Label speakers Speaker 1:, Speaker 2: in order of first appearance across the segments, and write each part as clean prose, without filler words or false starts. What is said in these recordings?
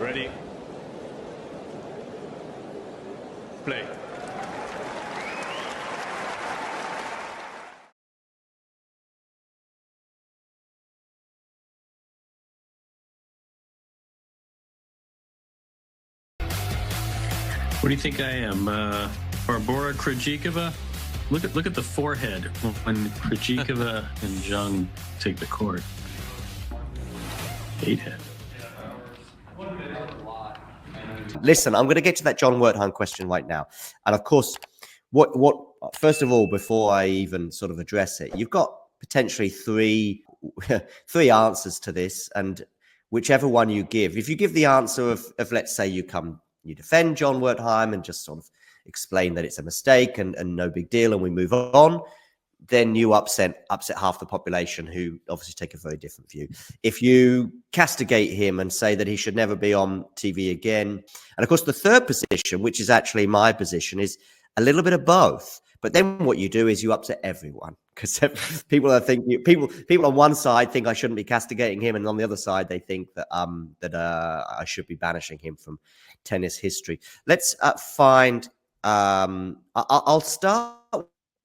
Speaker 1: Ready. Play. What do you think I am, Barbora Krejcikova? Look at the forehead when Krejcikova and Jon take the court. Hate it.
Speaker 2: Listen, I'm going to get to that Jon Wertheim question right now. And of course, what first of all, before I even sort of address it, you've got potentially three answers to this, and whichever one you give, if you give the answer of let's say you defend Jon Wertheim and just sort of explain that it's a mistake and no big deal and we move on, then you upset half the population who obviously take a very different view. If you castigate him and say that he should never be on TV again, and of course the third position, which is actually my position, is a little bit of both. But then what you do is you upset everyone, because people on one side think I shouldn't be castigating him, and on the other side they think that I should be banishing him from tennis history. Let's find. I'll start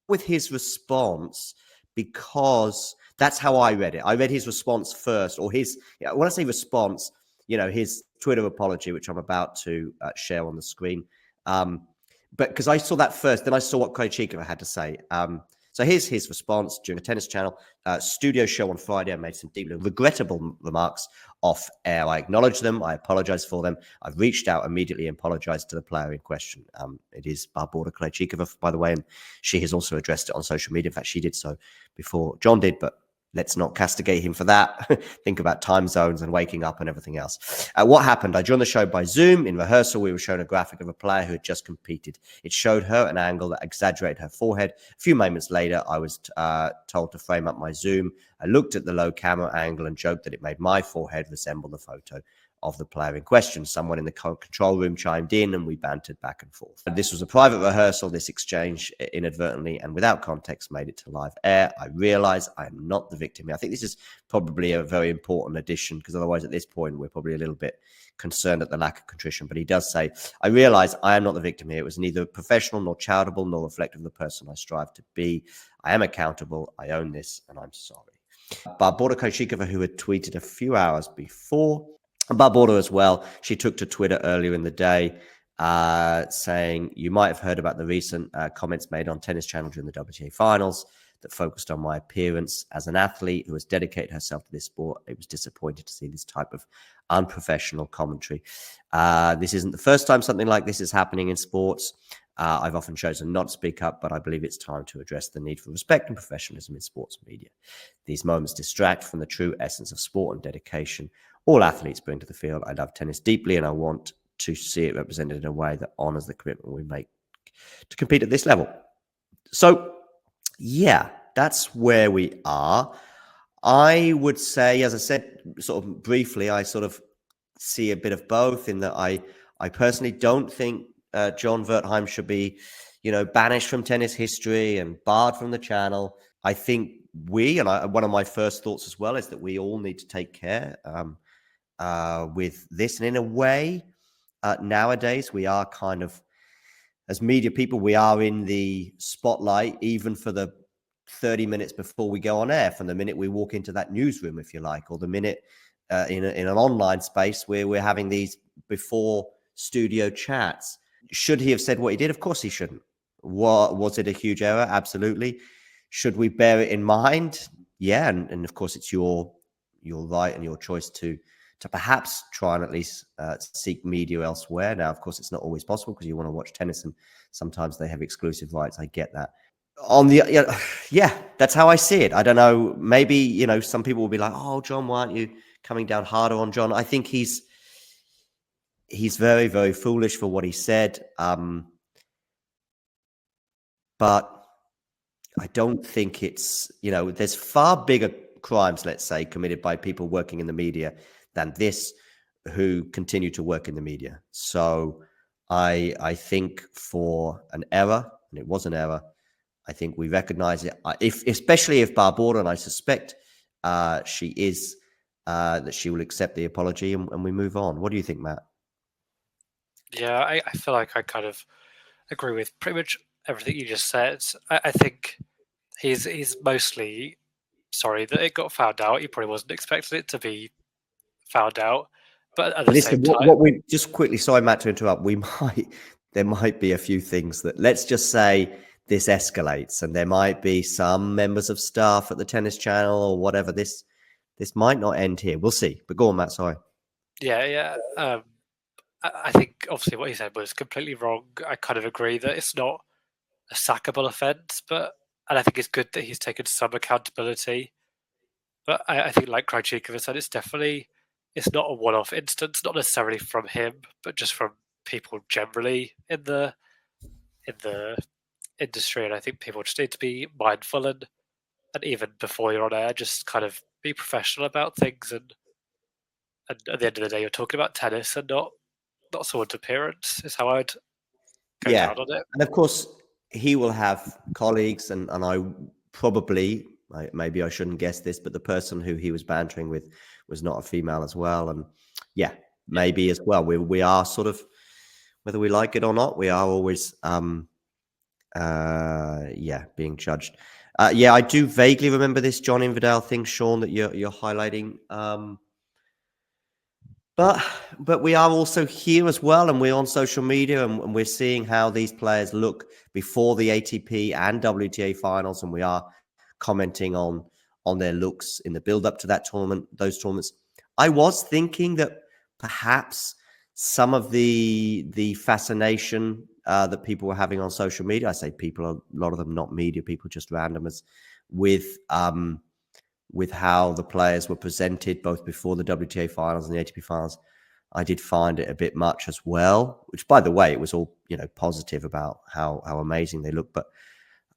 Speaker 2: with his response, because that's how I read it. I read his response first, or when I say response, his Twitter apology, which I'm about to share on the screen. But because I saw that first, then I saw what Krejcikova had to say. So here's his response during a Tennis Channel studio show on Friday. I made some deeply regrettable remarks off air. I acknowledge them. I apologize for them. I've reached out immediately and apologized to the player in question. It is Barbora Krejcikova, by the way, and she has also addressed it on social media. In fact, she did so before Jon did, but let's not castigate him for that. Think about time zones and waking up and everything else. What happened? I joined the show by Zoom. In rehearsal, we were shown a graphic of a player who had just competed. It showed her an angle that exaggerated her forehead. A few moments later, I was told to frame up my Zoom. I looked at the low camera angle and joked that it made my forehead resemble the photo of the player in question. Someone in the control room chimed in and we bantered back and forth. This was a private rehearsal. This exchange inadvertently and without context made it to live air. I realize I am not the victim here. I think this is probably a very important addition, because otherwise at this point we're probably a little bit concerned at the lack of contrition. But he does say, I realize I am not the victim here. It was neither professional nor charitable nor reflective of the person I strive to be. I am accountable. I own this and I'm sorry. Barbora Krejcikova, who had tweeted a few hours before, Barbora as well, she took to Twitter earlier in the day saying, you might have heard about the recent comments made on Tennis Channel during the WTA finals that focused on my appearance. As an athlete who has dedicated herself to this sport, it was disappointing to see this type of unprofessional commentary. This isn't the first time something like this is happening in sports. I've often chosen not to speak up, but I believe it's time to address the need for respect and professionalism in sports media. These moments distract from the true essence of sport and dedication all athletes bring to the field. I love tennis deeply, and I want to see it represented in a way that honors the commitment we make to compete at this level. So, yeah, that's where we are. I would say, as I said, sort of briefly, I sort of see a bit of both, in that I personally don't think Jon Wertheim should be, banished from tennis history and barred from the channel. I think one of my first thoughts as well is that we all need to take care with this. And in a way, nowadays, we are kind of, as media people, we are in the spotlight, even for the 30 minutes before we go on air, from the minute we walk into that newsroom, if you like, or the minute in an online space where we're having these before studio chats. Should he have said what he did? Of course he shouldn't. Was it a huge error? Absolutely. Should we bear it in mind? Yeah. And of course, it's your right and your choice to perhaps try and at least seek media elsewhere. Now, of course, it's not always possible, because you want to watch tennis and sometimes they have exclusive rights. I get that. Yeah, that's how I see it. I don't know. Maybe, some people will be like, oh, Jon, why aren't you coming down harder on Jon? I think he's very, very foolish for what he said. But I don't think it's, there's far bigger crimes, let's say, committed by people working in the media than this, who continue to work in the media. So I think for an error, and it was an error, I think we recognize it. Especially if Barbora, and I suspect she is that she will accept the apology and we move on. What do you think, Matt?
Speaker 3: Yeah, I feel like I kind of agree with pretty much everything you just said. I think he's mostly sorry that it got found out. He probably wasn't expecting it to be found out, but at the
Speaker 2: Listen,
Speaker 3: same time,
Speaker 2: what we just quickly, sorry, Matt, to interrupt. There might be a few things that, let's just say this escalates, and there might be some members of staff at the Tennis Channel or whatever. This might not end here. We'll see. But go on, Matt. Sorry.
Speaker 3: Yeah. I think obviously what he said was completely wrong. I kind of agree that it's not a sackable offence, and I think it's good that he's taken some accountability. But I think, like Krejcikova said, it's not a one-off instance, not necessarily from him, but just from people generally in the industry. And I think people just need to be mindful and even before you're on air, just kind of be professional about things. And at the end of the day, you're talking about tennis and not someone's appearance. Is how I'd go down on it.
Speaker 2: And of course, he will have colleagues, and I probably, maybe I shouldn't guess this, but the person who he was bantering with was not a female as well. And maybe as well, we are sort of, whether we like it or not, we are always being judged. I do vaguely remember this John Inverdale thing, Sean, that you're highlighting. But we are also here as well, and we're on social media, and we're seeing how these players look before the ATP and WTA finals, and we are commenting on their looks in the build up to that tournament, those tournaments. I was thinking that perhaps some of the fascination that people were having on social media, I say people, a lot of them not media people, just randomers, with how the players were presented both before the WTA finals and the ATP finals, I did find it a bit much as well, which, by the way, it was all, positive about how amazing they look. But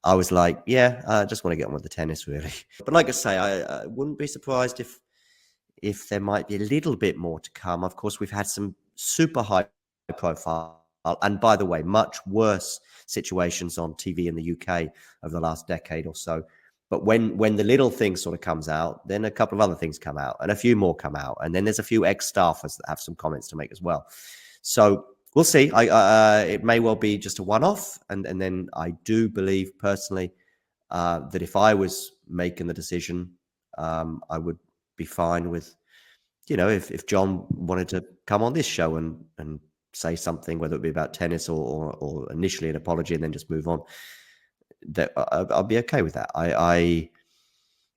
Speaker 2: I was like, I just want to get on with the tennis, really. But like I say, I wouldn't be surprised if there might be a little bit more to come. Of course, we've had some super high profile, and by the way, much worse situations on TV in the UK over the last decade or so. But when the little thing sort of comes out, then a couple of other things come out, and a few more come out, and then there's a few ex-staffers that have some comments to make as well. So we'll see. It may well be just a one-off, and then I do believe personally that if I was making the decision, I would be fine with, if John wanted to come on this show and say something, whether it be about tennis or initially an apology and then just move on, that I'll be okay with that. I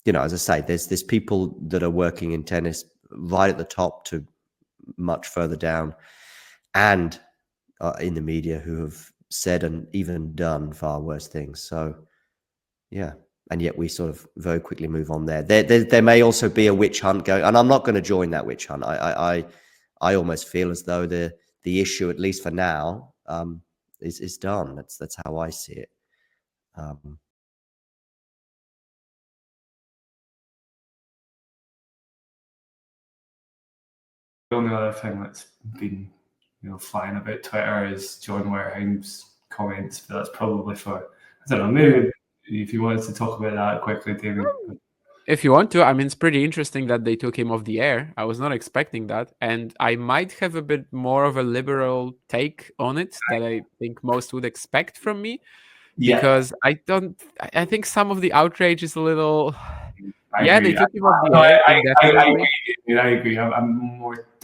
Speaker 2: as I say, there's people that are working in tennis right at the top to much further down, and in the media who have said and even done far worse things. So, and yet we sort of very quickly move on there. There may also be a witch hunt going, and I'm not going to join that witch hunt. I almost feel as though the issue, at least for now, is done. That's how I see it.
Speaker 4: The only other thing that's been, flying about Twitter is Jon Wertheim's comments, but that's probably for, I don't know, maybe if you wanted to talk about that quickly, David.
Speaker 5: If you want to, I mean, it's pretty interesting that they took him off the air. I was not expecting that. And I might have a bit more of a liberal take on it that I think most would expect from me. Because I think some of the outrage is a little... they took him off the air.
Speaker 4: I agree.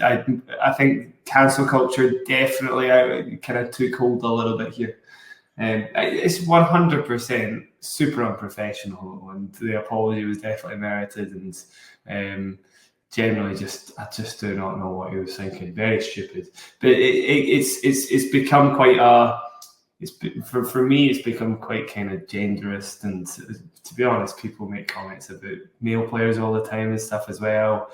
Speaker 4: I think cancel culture definitely kind of took hold a little bit here. It's 100% super unprofessional, and the apology was definitely merited, and generally I just do not know what he was thinking. Very stupid. But it's become quite for me, it's become quite kind of genderist, and to be honest, people make comments about male players all the time and stuff as well.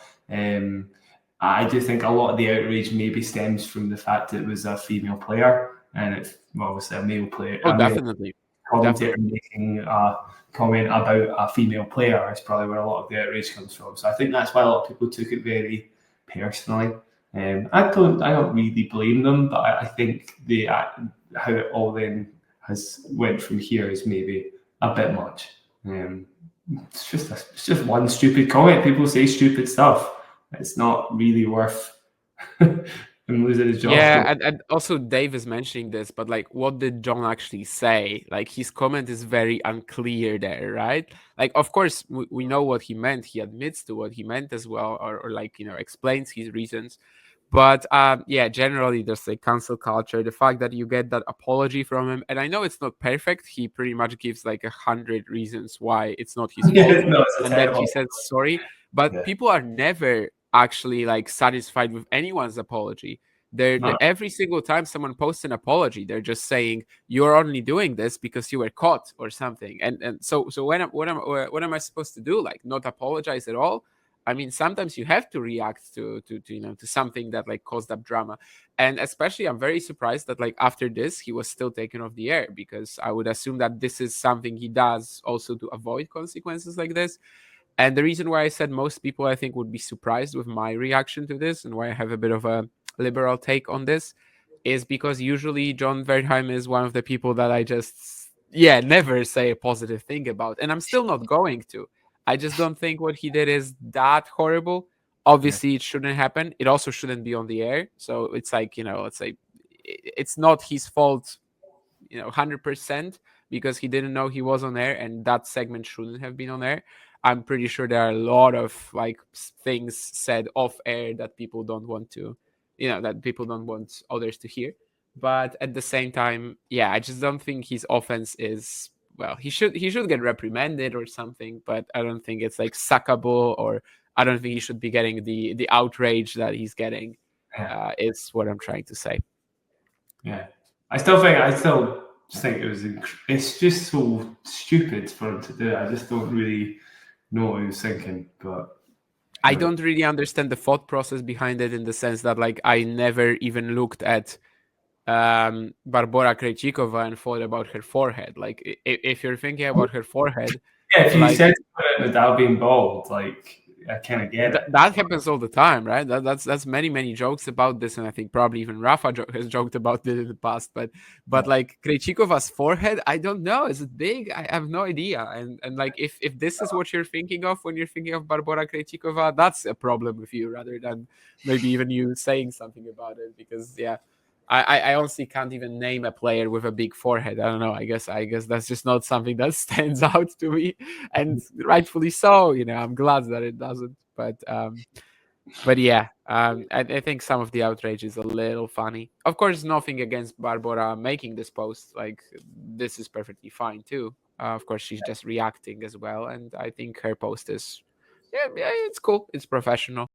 Speaker 4: I do think a lot of the outrage maybe stems from the fact that it was a female player, and it's obviously a male player.
Speaker 5: Definitely.
Speaker 4: Making a comment about a female player is probably where a lot of the outrage comes from. So I think that's why a lot of people took it very personally. I don't really blame them, but I think how it all then has went from here is maybe a bit much. It's just one stupid comment. People say stupid stuff. it's not really worth him losing his job.
Speaker 5: Yeah, and also Dave is mentioning this, but like, what did Jon actually say? Like, his comment is very unclear there, right? Like, of course, we know what he meant. He admits to what he meant as well, or like, explains his reasons. But yeah, generally, there's like cancel culture. The fact that you get that apology from him, and I know it's not perfect. He pretty much gives like 100 reasons why it's not his fault,
Speaker 4: No, it's
Speaker 5: and then he says sorry. But
Speaker 2: Yeah.
Speaker 5: people are never actually like satisfied with anyone's apology.
Speaker 4: No.
Speaker 5: Every single time someone posts an apology, they're just saying you're only doing this because you were caught or something. And so what am I supposed to do? Like, not apologize at all? I mean, sometimes you have to react to something that like caused up drama. And especially, I'm very surprised that like after this he was still taken off the air, because I would assume that this is something he does also to avoid consequences like this. And the reason why I said most people, I think, would be surprised with my reaction to this, and why I have a bit of a liberal take on this, is because usually Jon Wertheim is one of the people that I just never say a positive thing about, and I'm still not going to. I just don't think what he did is that horrible. Obviously, it shouldn't happen. It also shouldn't be on the air. So it's like, let's say it's not his fault, 100%, because he didn't know he was on air, and that segment shouldn't have been on air. I'm pretty sure there are a lot of like things said off air that people don't want to, that people don't want others to hear. But at the same time, I just don't think his offense is, well, he should get reprimanded or something, but I don't think it's like sackable, or I don't think he should be getting the outrage that he's getting. Is what I'm trying to say.
Speaker 4: Yeah, I still just think it's just so stupid for him to do it. I just don't really know what he was thinking, but
Speaker 5: I don't really understand the thought process behind it, in the sense that like I never even looked at Barbora Krejcikova and thought about her forehead. Like, if you're thinking about her forehead,
Speaker 4: if you
Speaker 5: like,
Speaker 4: said to put it without being bald, like, I kind of get it.
Speaker 5: That happens all the time, right? That's many jokes about this, and I think probably even Rafa has joked about this in the past. But like Krejcikova's forehead, I don't know. Is it big? I have no idea. And like, if this is what you're thinking of when you're thinking of Barbora Krejcikova, that's a problem with you, rather than maybe even you saying something about it. Because I honestly can't even name a player with a big forehead. I don't know. I guess that's just not something that stands out to me, and rightfully so. I'm glad that it doesn't. But yeah, I think some of the outrage is a little funny. Of course, nothing against Barbora making this post. Like, this is perfectly fine too. Of course, she's just reacting as well, and I think her post is, it's cool. It's professional.